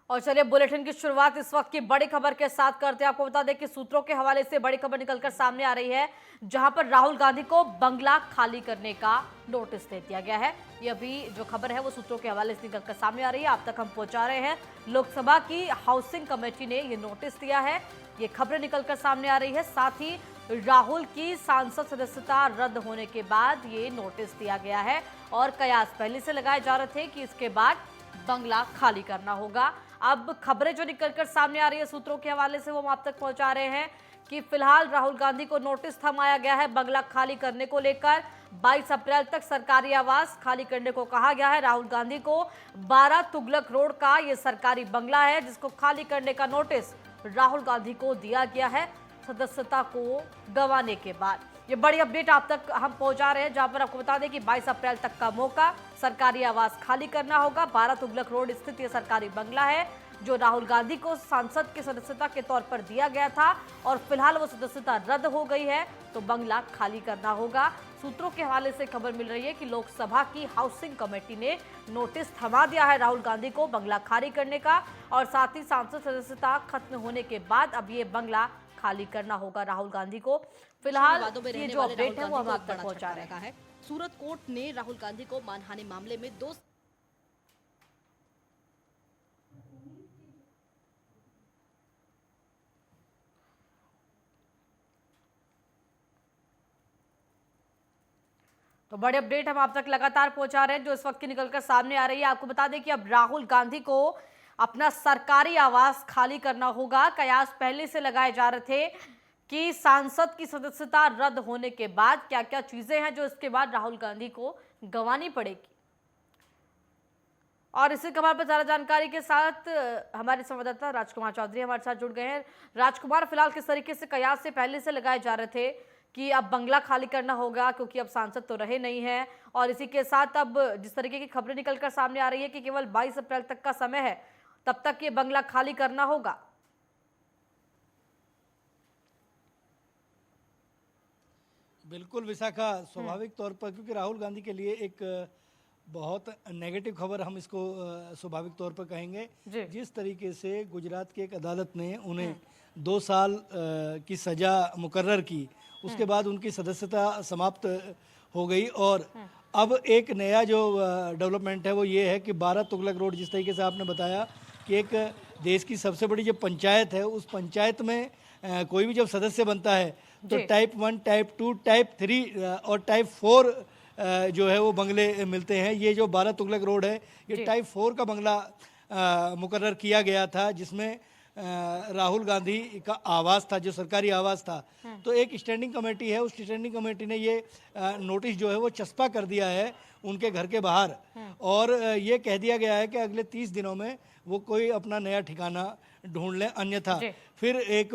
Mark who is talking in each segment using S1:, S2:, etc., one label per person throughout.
S1: और चलिए बुलेटिन की शुरुआत इस वक्त की बड़ी खबर के साथ करते हैं। आपको बता दें कि सूत्रों के हवाले से बड़ी खबर निकलकर सामने आ रही है, जहां पर राहुल गांधी को बंगला खाली करने का नोटिस दे दिया गया है। ये अभी जो खबर है वो सूत्रों के हवाले से निकलकर सामने आ रही है, आप तक हम पहुंचा रहे हैं। लोकसभा की हाउसिंग कमेटी ने ये नोटिस दिया है, ये खबरें निकलकर सामने आ रही है। साथ ही राहुल की सांसद सदस्यता रद्द होने के बाद ये नोटिस दिया गया है और कयास पहले से लगाए जा रहे थे कि इसके बाद बंगला खाली करना होगा। अब खबरें जो निकलकर सामने आ रही है सूत्रों के हवाले से वो हम आप तक पहुंचा रहे हैं कि फिलहाल राहुल गांधी को नोटिस थमाया गया है बंगला खाली करने को लेकर। 22 अप्रैल तक सरकारी आवास खाली करने को कहा गया है। राहुल गांधी को 12 तुगलक रोड का ये सरकारी बंगला है जिसको खाली करने का नोटिस राहुल गांधी को दिया गया है सदस्यता को गंवाने के बाद। ये बड़ी अपडेट आप तक हम पहुंचा रहे हैं, जहां पर आपको बता दें कि 22 अप्रैल तक का मौका, सरकारी आवास खाली करना होगा। 12 तुगलक रोड स्थित ये सरकारी बंगला है जो राहुल गांधी को सांसद की सदस्यता के तौर पर दिया गया था और फिलहाल वो सदस्यता रद्द हो गई है तो बंगला खाली करना होगा। सूत्रों के हवाले से खबर मिल रही है कि लोकसभा की हाउसिंग कमेटी ने नोटिस थमा दिया है राहुल गांधी को बंगला खाली करने का और साथ ही सांसद सदस्यता खत्म होने के बाद अब ये बंगला खाली करना होगा राहुल गांधी को। फिलहाल ये जो अपडेट है वो हम आप तक पहुंचा रहे हैं।
S2: सूरत कोर्ट ने राहुल गांधी को मानहानि मामले में 2
S1: तो बड़ी अपडेट हम आप तक लगातार पहुंचा रहे हैं जो इस वक्त की निकलकर सामने आ रही है। आपको बता दें कि अब राहुल गांधी को अपना सरकारी आवास खाली करना होगा। कयास पहले से लगाए जा रहे थे कि सांसद की सदस्यता रद्द होने के बाद क्या क्या चीजें हैं जो इसके बाद राहुल गांधी को गंवानी पड़ेगी। और इसी खबर पर ज्यादा जानकारी के साथ हमारे संवाददाता राजकुमार चौधरी हमारे साथ जुड़ गए हैं। राजकुमार, फिलहाल किस तरीके से कयास से पहले से लगाए जा रहे थे कि अब बंगला खाली करना होगा क्योंकि अब सांसद तो रहे नहीं हैं, और इसी के साथ अब जिस तरीके की खबरें निकलकर सामने आ रही है कि केवल 22 अप्रैल तक का समय है, तब तक ये बंगला खाली करना होगा।
S3: बिल्कुल विशाखा, स्वाभाविक तौर पर क्योंकि राहुल गांधी के लिए एक बहुत नेगेटिव खबर हम इसको स्वाभाविक तौर पर कहेंगे। जिस तरीके से गुजरात की एक अदालत ने उन्हें 2 साल की सजा मुकर्रर की, उसके बाद उनकी सदस्यता समाप्त हो गई और अब एक नया जो डेवलपमेंट है वो ये है कि 12 तुगलक रोड, जिस तरीके से आपने बताया कि एक देश की सबसे बड़ी जो पंचायत है उस पंचायत में कोई भी जब सदस्य बनता है तो टाइप 1, टाइप 2, टाइप 3 और टाइप 4 जो है वो बंगले मिलते हैं। ये जो 12 तुगलक रोड है ये टाइप 4 का बंगला मुकर्रर किया गया था जिसमें राहुल गांधी का आवास था, जो सरकारी आवास था। तो एक स्टैंडिंग कमेटी है, उस स्टैंडिंग कमेटी ने ये नोटिस जो है वो चस्पा कर दिया है उनके घर के बाहर और ये कह दिया गया है कि अगले 30 दिनों में वो कोई अपना नया ठिकाना ढूंढ लें, अन्यथा फिर एक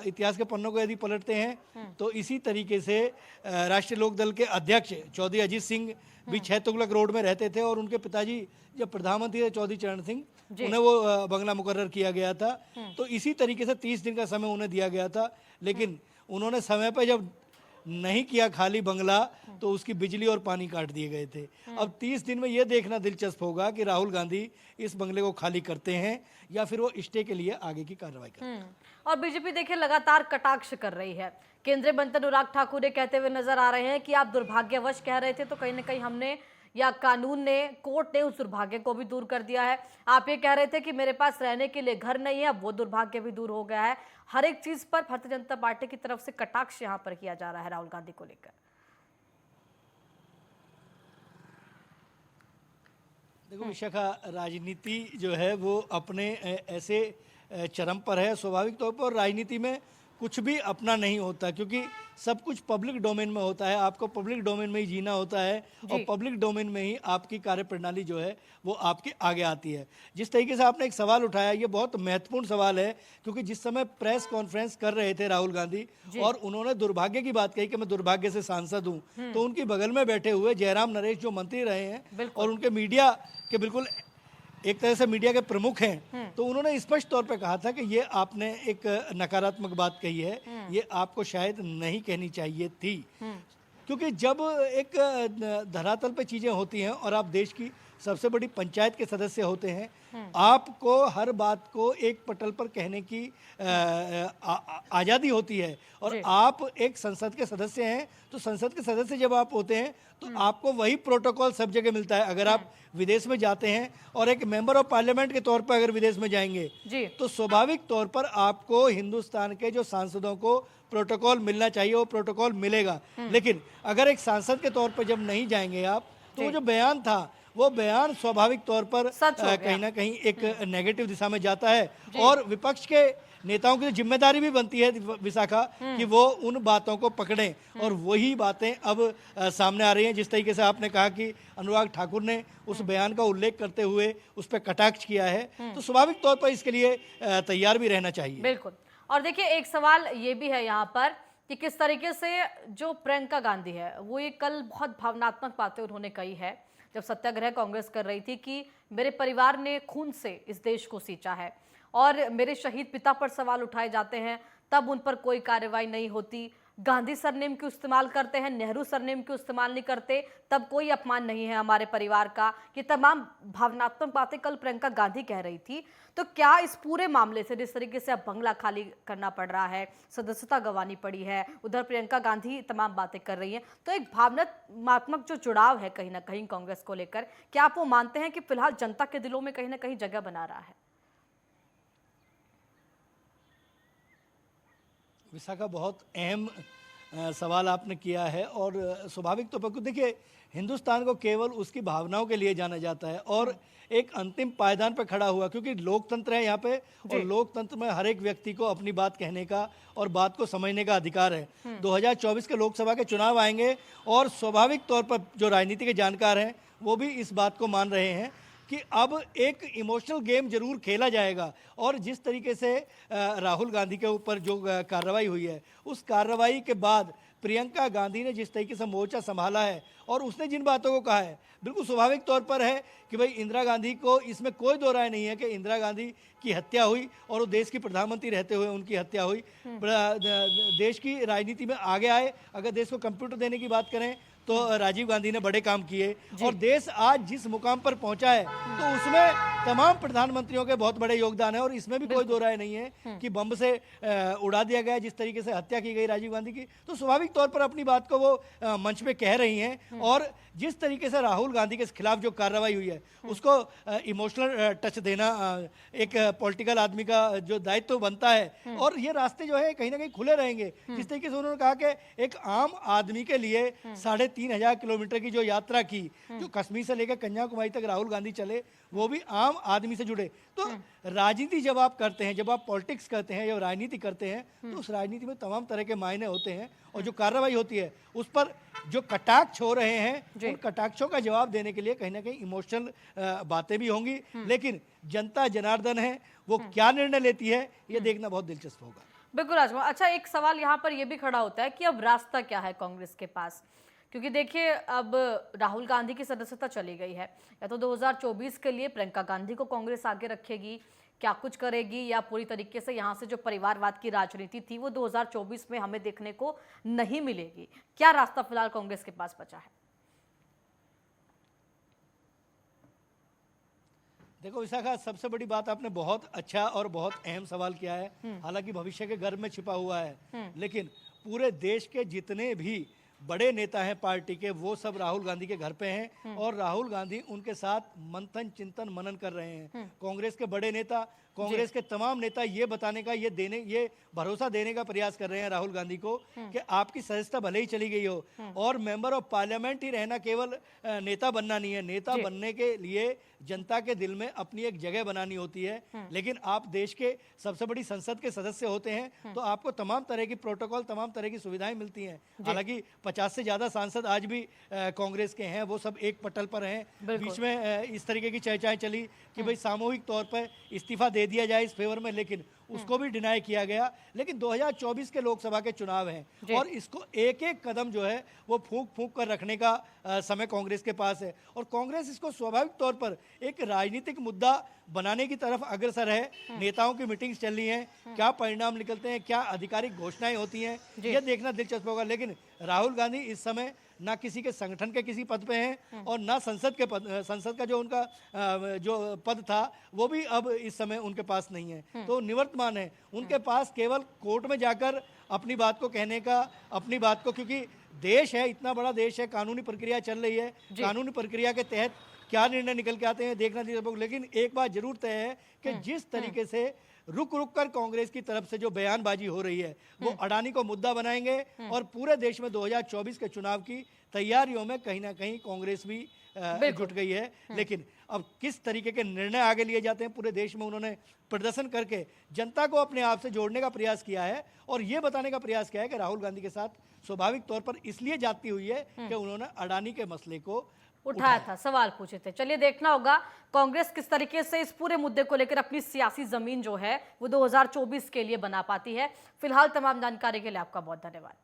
S3: इतिहास के पन्नों को यदि पलटते हैं तो इसी तरीके से राष्ट्रीय लोक दल के अध्यक्ष चौधरी अजीत सिंह भी 6 तुगलक रोड में रहते थे और उनके पिताजी जब प्रधानमंत्री थे चौधरी चरण सिंह, उन्हें वो बंगला मुकर्रर किया गया था। तो इसी तरीके से 30 दिन का समय उन्हें दिया गया था, लेकिन उन्होंने समय पर जब नहीं किया खाली बंगला तो उसकी बिजली और पानी काट दिए गए थे। अब 30 दिन में यह देखना दिलचस्प होगा कि राहुल गांधी इस बंगले को खाली करते हैं या फिर वो स्टे के लिए आगे की कार्रवाई करते हैं।
S1: और बीजेपी देखिए लगातार कटाक्ष कर रही है। केंद्रीय मंत्री अनुराग ठाकुर ये कहते हुए नजर आ रहे हैं कि आप दुर्भाग्यवश कह रहे थे तो कहीं ना कहीं हमने या कानून ने, कोर्ट ने उस दुर्भाग्य को भी दूर कर दिया है। आप ये कह रहे थे कि मेरे पास रहने के लिए घर नहीं है, अब वो दुर्भाग्य भी दूर हो गया है। हर एक चीज पर भारतीय जनता पार्टी की तरफ से कटाक्ष यहाँ पर किया जा रहा है राहुल गांधी को लेकर।
S3: देखो विशाखा, राजनीति जो है वो अपने ऐसे चरम पर है स्वाभाविक तौर पर। राजनीति में कुछ भी अपना नहीं होता क्योंकि सब कुछ पब्लिक डोमेन में होता है। आपको पब्लिक डोमेन में ही जीना होता है और पब्लिक डोमेन में ही आपकी कार्यप्रणाली जो है वो आपके आगे आती है। जिस तरीके से आपने एक सवाल उठाया, ये बहुत महत्वपूर्ण सवाल है क्योंकि जिस समय प्रेस कॉन्फ्रेंस कर रहे थे राहुल गांधी और उन्होंने दुर्भाग्य की बात कही कि मैं दुर्भाग्य से सांसद हूँ, तो उनके बगल में बैठे हुए जयराम नरेश जो मंत्री रहे हैं और उनके मीडिया के बिल्कुल एक तरह से मीडिया के प्रमुख हैं, तो उन्होंने स्पष्ट तौर पे कहा था कि ये आपने एक नकारात्मक बात कही है, ये आपको शायद नहीं कहनी चाहिए थी। क्योंकि जब एक धरातल पे चीज़ें होती हैं और आप देश की सबसे बड़ी पंचायत के सदस्य होते हैं, आपको हर बात को एक पटल पर कहने की आज़ादी होती है। और आप एक संसद के सदस्य हैं, तो संसद के सदस्य जब आप होते हैं तो आपको वही प्रोटोकॉल सब जगह मिलता है। अगर आप विदेश में जाते हैं और एक मेंबर ऑफ पार्लियामेंट के तौर पर अगर विदेश में जाएंगे तो स्वाभाविक तौर पर आपको हिंदुस्तान के जो सांसदों को प्रोटोकॉल मिलना चाहिए वो प्रोटोकॉल मिलेगा। लेकिन अगर एक सांसद के तौर पर जब नहीं जाएंगे आप, तो वो जो बयान था वो बयान स्वाभाविक तौर पर कहीं ना कहीं एक नेगेटिव दिशा में जाता है। और विपक्ष के नेताओं की जिम्मेदारी भी बनती है विशाखा कि वो उन बातों को पकड़ें, और वही बातें अब सामने आ रही हैं। जिस तरीके से आपने कहा कि अनुराग ठाकुर ने उस बयान का उल्लेख करते हुए उस पर कटाक्ष किया है, तो स्वाभाविक तौर पर इसके लिए तैयार भी रहना चाहिए।
S1: बिल्कुल। और देखिए, एक सवाल ये भी है यहाँ पर कि किस तरीके से जो प्रियंका गांधी है वो ये कल बहुत भावनात्मक बातें उन्होंने कही है जब सत्याग्रह कांग्रेस कर रही थी कि मेरे परिवार ने खून से इस देश को सींचा है और मेरे शहीद पिता पर सवाल उठाए जाते हैं तब उन पर कोई कार्रवाई नहीं होती। गांधी सरनेम क्यों इस्तेमाल करते हैं, नेहरू सरनेम क्यों इस्तेमाल नहीं करते, तब कोई अपमान नहीं है हमारे परिवार का। ये तमाम भावनात्मक बातें कल प्रियंका गांधी कह रही थी। तो क्या इस पूरे मामले से जिस तरीके से अब बंगला खाली करना पड़ रहा है, सदस्यता गंवानी पड़ी है, उधर प्रियंका गांधी तमाम बातें कर रही हैं, तो एक भावनात्मक जो जुड़ाव है कहीं ना कहीं कांग्रेस को लेकर, क्या आप वो मानते हैं कि फिलहाल जनता के दिलों में कहीं ना कहीं जगह बना रहा है?
S3: विशाखा, बहुत अहम सवाल आपने किया है। और स्वाभाविक तौर पर देखिए, हिंदुस्तान को केवल उसकी भावनाओं के लिए जाना जाता है और एक अंतिम पायदान पर खड़ा हुआ, क्योंकि लोकतंत्र है यहाँ पे, और लोकतंत्र में हर एक व्यक्ति को अपनी बात कहने का और बात को समझने का अधिकार है। 2024 के लोकसभा के चुनाव आएंगे और स्वाभाविक तौर पर जो राजनीति के जानकार हैं वो भी इस बात को मान रहे हैं कि अब एक इमोशनल गेम जरूर खेला जाएगा। और जिस तरीके से राहुल गांधी के ऊपर जो कार्रवाई हुई है, उस कार्रवाई के बाद प्रियंका गांधी ने जिस तरीके से मोर्चा संभाला है और उसने जिन बातों को कहा है, बिल्कुल स्वाभाविक तौर पर है कि भाई इंदिरा गांधी को, इसमें कोई दो राय नहीं है कि इंदिरा गांधी की हत्या हुई और वो देश की प्रधानमंत्री रहते हुए उनकी हत्या हुई। देश की राजनीति में आगे आए, अगर देश को कंप्यूटर देने की बात करें तो राजीव गांधी ने बड़े काम किए, और देश आज जिस मुकाम पर पहुंचा है तो उसमें तमाम प्रधानमंत्रियों के बहुत बड़े योगदान है। और इसमें भी कोई दो राय नहीं है कि बम से उड़ा दिया गया, जिस तरीके से हत्या की गई राजीव गांधी की, तो स्वाभाविक तौर पर अपनी बात को वो मंच पे कह रही हैं। और जिस तरीके से राहुल गांधी के खिलाफ जो कार्रवाई हुई है उसको इमोशनल टच देना एक पॉलिटिकल आदमी का जो दायित्व बनता है। और ये रास्ते जो है कहीं ना कहीं खुले रहेंगे। जिस तरीके से उन्होंने कहा कि एक आम आदमी के लिए 3,500 किलोमीटर की जो यात्रा की, जो कश्मीर से लेकर कन्याकुमारी तक राहुल गांधी चले, वो भी आम आदमी से जुड़े। तो राजनीति जब आप करते हैं, जब आप पॉलिटिक्स करते हैं, जब राजनीति करते हैं, तो उस राजनीति में तमाम तरह के मायने होते हैं। और जो कार्रवाई होती है उस पर जो कटाक्ष हो रहे हैं, उन कटाक्षों का जवाब देने के लिए कहीं ना कहीं इमोशनल बातें भी होंगी। लेकिन जनता जनार्दन है, वो क्या निर्णय लेती है ये देखना बहुत दिलचस्प होगा।
S1: बिल्कुल राजकुमार। अच्छा, एक सवाल यहाँ पर यह भी खड़ा होता है कि अब रास्ता क्या है कांग्रेस के पास, क्योंकि देखिए अब राहुल गांधी की सदस्यता चली गई है, या तो 2024 के लिए प्रियंका गांधी को कांग्रेस आगे रखेगी, क्या कुछ करेगी, या पूरी तरीके से यहाँ से जो परिवारवाद की राजनीति थी वो 2024 में हमें देखने को नहीं मिलेगी। क्या रास्ता फिलहाल कांग्रेस के पास बचा है?
S3: देखो विशाखा, सबसे बड़ी बात आपने बहुत अच्छा और बहुत अहम सवाल किया है। हालांकि भविष्य के गर्भ में छिपा हुआ है, लेकिन पूरे देश के जितने भी बड़े नेता हैं पार्टी के, वो सब राहुल गांधी के घर पे हैं और राहुल गांधी उनके साथ मंथन चिंतन मनन कर रहे हैं। कांग्रेस के बड़े नेता, कांग्रेस के तमाम नेता ये बताने का, ये भरोसा देने का प्रयास कर रहे हैं राहुल गांधी को कि आपकी सदस्यता भले ही चली गई हो और मेंबर ऑफ पार्लियामेंट ही रहना केवल नेता बनना नहीं है। नेता बनने के लिए जनता के दिल में अपनी एक जगह बनानी होती है। लेकिन आप देश के सबसे बड़ी संसद के सदस्य होते हैं तो आपको तमाम तरह की प्रोटोकॉल, तमाम तरह की सुविधाएं मिलती हैं। हालांकि 50 से ज्यादा सांसद आज भी कांग्रेस के हैं, वो सब एक पटल पर हैं। बीच में इस तरीके की चर्चाएं चली कि भाई सामूहिक तौर पर इस्तीफा दे दिया जाए इस फेवर में, लेकिन उसको भी डिनाई किया गया। लेकिन 2024 के लोकसभा के चुनाव हैं और इसको एक एक कदम जो है वो फूंक फूंक कर रखने का समय कांग्रेस के पास है। और कांग्रेस इसको स्वाभाविक तौर पर एक राजनीतिक मुद्दा बनाने की तरफ अग्रसर है। नेताओं की मीटिंग्स चल रही हैं, क्या परिणाम निकलते हैं, क्या आधिकारिक घोषणाएं होती हैं, यह देखना दिलचस्प होगा। लेकिन राहुल गांधी इस समय ना किसी के संगठन के किसी पद पे हैं और ना संसद का जो उनका जो पद था वो भी अब इस समय उनके पास नहीं है। तो निवर्तमान है, उनके पास केवल कोर्ट में जाकर अपनी बात को कहने का, अपनी बात को, क्योंकि देश है, इतना बड़ा देश है, कानूनी प्रक्रिया चल रही है, कानूनी प्रक्रिया के तहत क्या निर्णय निकल के आते हैं देखना चाहिए। लेकिन एक बात जरूर तय है कि जिस तरीके से रुक रुक कर कांग्रेस की तरफ से जो बयानबाजी हो रही है वो अडानी को मुद्दा बनाएंगे और पूरे देश में 2024 के चुनाव की तैयारियों में कहीं ना कहीं कांग्रेस भी जुट गई है। लेकिन अब किस तरीके के निर्णय आगे लिए जाते हैं, पूरे देश में उन्होंने प्रदर्शन करके जनता को अपने आप से जोड़ने का प्रयास किया है और ये बताने का प्रयास किया है कि राहुल गांधी के साथ स्वाभाविक तौर पर इसलिए जाती हुई है कि उन्होंने अडानी के मसले को
S1: उठाया था, सवाल पूछे थे। चलिए देखना होगा कांग्रेस किस तरीके से इस पूरे मुद्दे को लेकर अपनी सियासी जमीन जो है वो 2024 के लिए बना पाती है। फिलहाल तमाम जानकारी के लिए आपका बहुत धन्यवाद।